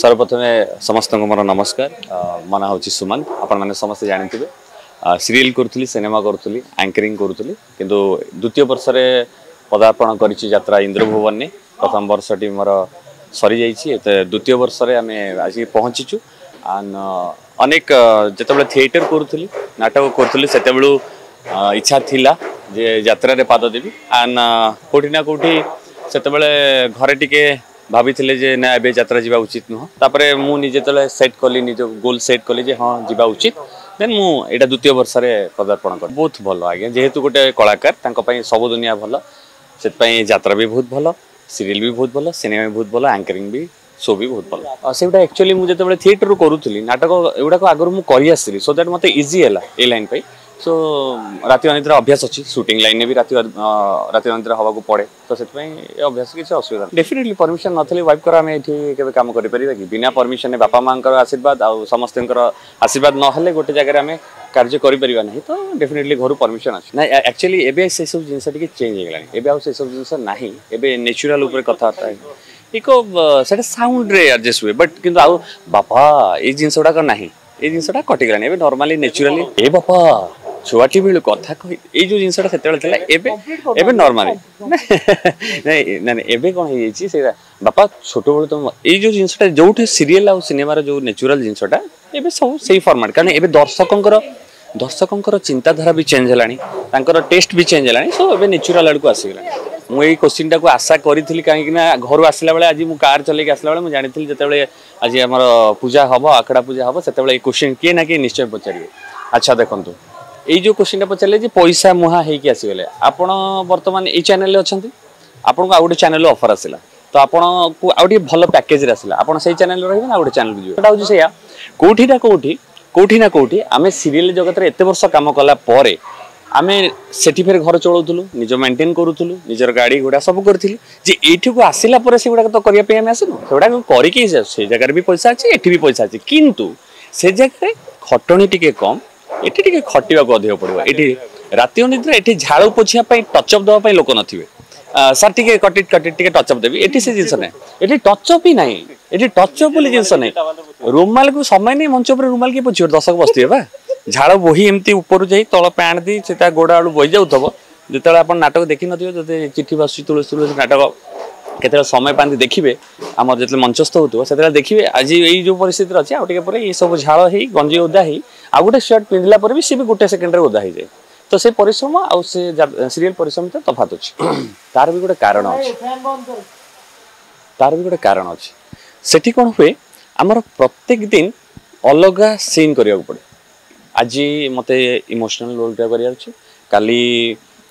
सर्वप्रथम समस्त मोर नमस्कार मो ना हूँ सुमंत आपण मैंने समस्त जानी सीरियल करूली सिनेमा करूली एंकरिंग करूली किंतु द्वितीय वर्ष में पदार्पण करी यात्रा इंद्रभुवन ने प्रथम वर्षटी मोर सरी जाइए द्वितीय वर्ष में आम आज पहुँचीचु अनेक जिते थिएटर करूली नाटक करूली से इच्छा थिला जे यात्रा रे पाद देवी आन कोठी ना कोठी से घरे टिके भाभी जे ना ए यात्रा जावा उचित नुह तापरे मु निजे तले सेट कली निज गोल सेट कली जे हाँ जावा उचित देन मु एटा द्वितीय वर्ष में पदार्पण कर बहुत भल आज्ञा जेहेतु गोटे कलाकार सब दुनिया भल से यात्रा भी बहुत भल सीरियल भी बहुत भल सिनेमा भी बहुत भल एंकरिंग भी शो भी बहुत भल से एक्चुअली मुझे थिएटर करूली नाटक एगुड़ाक आगु मुझे सो दैट मत इजी है ए लाइन पे सो राति अनिद्रा अभ्यास अच्छी शूटिंग लाइन में भी राति अनिद्रा हवा को पड़े तो से अभ्यास किसी असुविधा डेफिनेटली परमिशन नथले वाइफ कर आम ये काम कर कि बिना परमिशन बापा माँ आशीर्वाद आ समस्त आशीर्वाद ना गोटे जगह आम कार्य करें ना तो डेफिनेटली घर परमिशन अच्छे ना एक्चुअली एवं से सब जिन चेंज हो गला से सब जिन ना नेचुरल कथबार्ता एक साउंड रे एडजस्ट हुए बट किंतु आउ बापा ये जिनस गुड़ाक ना ये जिनसा कटिगलानी ए नॉर्मली नेचुरली ए बापा छुआटी बेलू कथा कही ये जो जिनसा से नॉर्मली नहीं कौन हो बापा छोट बेलू तुम ये जो जिनसा जो सीरियल आ सिनेमार जो नेचुरल जिनसा एवं सब से फॉर्मेट कारण ए दर्शकों चिंताधारा भी चेंज है टेस्ट भी चेंज है सो ए नेचुरल आड़ को आसीगला मुझे क्वेश्चन टाक आशा करी कहीं घर आसला बेले आज मुझे कार चलैक आसला बेले मुझे जानी जिते आज आम पूजा हम आखड़ा पूजा हम से क्वेश्चन किए ना किए निश्चय पचारे अच्छा देखो ये जो क्वेश्चन पचारे पैसा मुहा होगी आसीगले आपड़ बर्तमान ये चैनल अच्छा आपन को आउटे चैनल ऑफर आसला तो आपन को आउटे भल पैकेज आसला आप से चैनल रही ना गोटे चैनल जीवन हूँ से कौटी ना कौटी आम सीरियल जगत में एत वर्ष कम कला आमे सेठी फिर घर चलाऊलु निज मेंटेन करूलु निजर गाड़ी घोड़ा सब करी ये को आसला से गुड़ाक तो करने आसलु से गुड़ाक से जगह भी पैसा अच्छे एटी भी पैसा अच्छे किंतु से जगह खटणी टी कम ये खटिया को अधिक पड़ो ये राति अनिद्रा ये झाड़ पोछापी टचअप देवाई लोक नथिबे सार टी कटिट टचअप देवी ये से जिन ना ये टचअप ही ना ये टचअप बोली जिनस ना रुमाल को समय नहीं मंच पर रुमाल किए पोछे दर्शक बसते बा झाड़ बोही एमती ऊपर जाई तल पैंट दी से गोड़ा आड़ बही जाऊब जो आप नाटक देखी न जो चिठी बासुची तुलसी तुलसी नाटक केते समय पाती देखिए आम जो मंचस्थ हो से देखिए आज ये जो परिस्थिति अच्छे आगे पर ये सब झाड़ हो गंजी ओदा हो आउ गोटे शर्ट पिंधला पर भी सी भी गोटे सेकेंड ओदा हो जाए तो से परिश्रम आ सीरियल परिश्रम तो तफात अच्छे तार भी गोटे कारण अच्छे सेठी कौन हुए आमर प्रत्येक दिन अलग सीन करिया पड़े आज मत इमोशनल रोलटा करार काली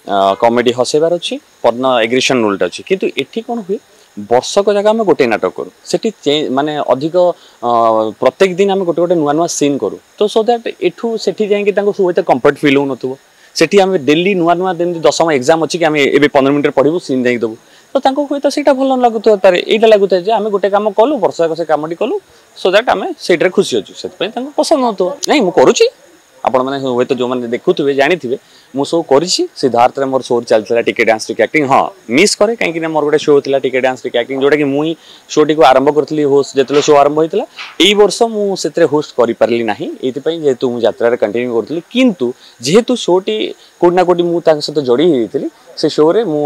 कॉमेडी हसेबार अच्छी पद्म एग्रेशन रोलटा अच्छी किंतु एठी कौन हुए वर्षक जगह आम गोटे नाटक करूँ से माने अधिक प्रत्येक दिन आम गोटे गोटे नुआ नुआ सीन करूँ तो सो दैट एठू सेठी जाइए हूँ कंफर्ट फिल हो नुव सेठी आम डेली नुआ नुआ दिन 10 एग्जाम अच्छी कि आम ए 15 मिनट पढ़ू सीन जाइए देवु तो हुए तो सहीटा भल लगुता तार यहाँ लगुता है आम गोटे कम कलु वर्षक से कमटी कलु सो दैट आम से खुशी अच्छु से पसंद हो नहीं मुझे करुँची आपण मैंने हे तो जो मैंने देखुवे जानी थे मु शो करी सिद्धार्थ मोर शो चलता टिके डांस टिके एक्टिंग हाँ मिस करे कहीं मोर गोटे शो था टिके डांस टिके एक्टिंग जोटा कि मुई शो टी को आरंभ करी होस्ट जो शो आरंभ होता यही वर्ष मुझे होस्ट कर पारि ना ये जेहेतु मुझे यात्रा कंटिन्यू करी किंतु जेहेतु शो टी कोटी ना कोटी मुझे सहित जोड़ी होती से शो रे मु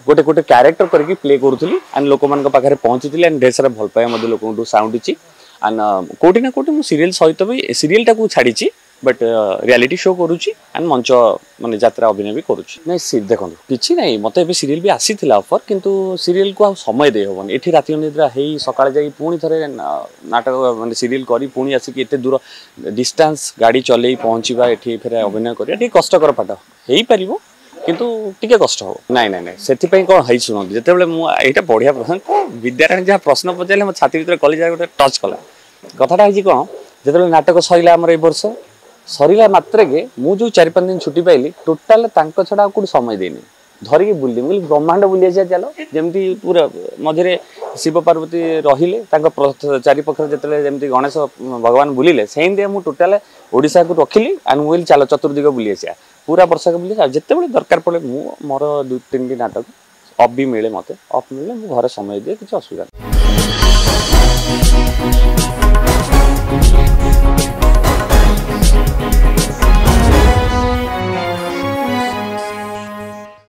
गोटे गोटे क्यारेक्टर करके प्ले करूली एंड लोक मान पाखे पहुँची एंड ढेर सारा भल पाए लोक साउंड एंड कोटी ना कोटी सीरियल सहित भी सीरियल टाक छाड़ी बट रियलिटी शो करुच्ची एंड मंच माने यात्रा अभिनय भी करुच्ची नहीं देखो किसी ना मत सीरियल भी आसी ऑफर किंतु सीरियल को समय दे हेबन एठी राति अनिद्रा हे सकाळे जाई पुणी थरे नाटक माने सीरियल करी पुणी आसिक एते दूर डिस्टेंस गाड़ी चले पहुँचवा एठी फिर अभिनय करिया टी कष्टकर पाठ हेई परिबो किंतु टिके कष्ट हो नाई नाई नाई सेथिपई कोन हई सुनो जेतेबेले मु एटा बढ़िया प्रश्न विद्यारायण जहाँ प्रश्न पचारे मो छाती भीतर कॉलेज गोटे टच कला कथाटा है कौन जेतेबेले नाटक सैला आमर ए वर्ष सरिला मात्रे के मु जो 4-5 दिन छुट्टी पाइली टोटाल तांको छड़ा कोड समय देनी धरिकी बुली मुझे ब्रह्मांड बुली चल जमी पूरा मझे शिव पार्वती रहिले चारिपक्ष जमी गणेश भगवान बुलिले से मुझे टोटाल ओडिशा को रखिली एंड मुझे चल चतुर्दिग बुली आसा पूरा वर्षक बुली जिते दरकार पड़े मोर 2-3 नाटक अफ भी मिले मत अफ मिले घर समय दिए किसी असुविधा।